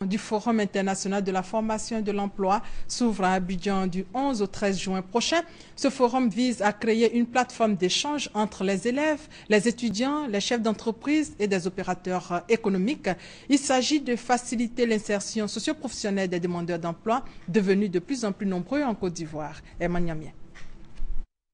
Du Forum international de la formation et de l'emploi s'ouvre à Abidjan du 11 au 13 juin prochain. Ce forum vise à créer une plateforme d'échange entre les élèves, les étudiants, les chefs d'entreprise et des opérateurs économiques. Il s'agit de faciliter l'insertion socio-professionnelle des demandeurs d'emploi devenus de plus en plus nombreux en Côte d'Ivoire. Emmanuel.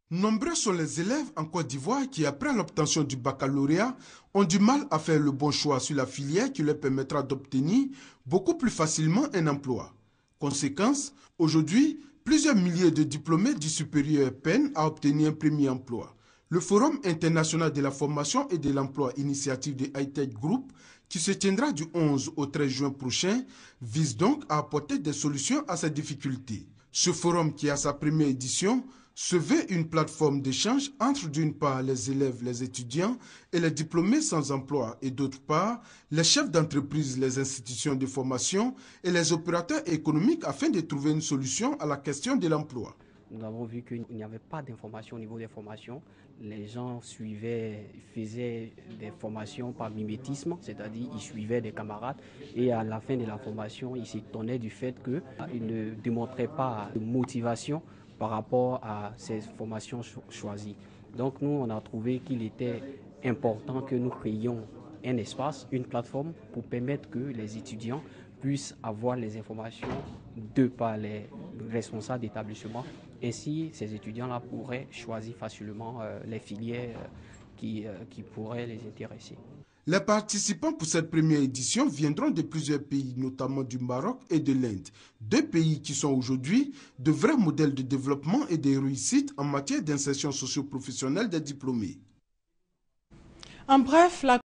Nombreux sont les élèves en Côte d'Ivoire qui, après l'obtention du baccalauréat, ont du mal à faire le bon choix sur la filière qui leur permettra d'obtenir beaucoup plus facilement un emploi. Conséquence, aujourd'hui, plusieurs milliers de diplômés du supérieur peinent à obtenir un premier emploi. Le Forum international de la formation et de l'emploi initiative de High-Tech Group, qui se tiendra du 11 au 13 juin prochain, vise donc à apporter des solutions à ces difficultés. Ce forum, qui a sa première édition, se veut une plateforme d'échange entre d'une part les élèves, les étudiants et les diplômés sans emploi et d'autre part les chefs d'entreprise, les institutions de formation et les opérateurs économiques afin de trouver une solution à la question de l'emploi. Nous avons vu qu'il n'y avait pas d'information au niveau des formations. Les gens faisaient des formations par mimétisme, c'est-à-dire ils suivaient des camarades et à la fin de la formation, ils s'étonnaient du fait qu'ils ne démontraient pas de motivation par rapport à ces formations choisies. Donc nous, on a trouvé qu'il était important que nous créions un espace, une plateforme pour permettre que les étudiants puissent avoir les informations de par les responsables d'établissement. Ainsi, ces étudiants-là pourraient choisir facilement les filières qui pourraient les intéresser. Les participants pour cette première édition viendront de plusieurs pays, notamment du Maroc et de l'Inde. Deux pays qui sont aujourd'hui de vrais modèles de développement et de réussite en matière d'insertion socio-professionnelle des diplômés. En bref, la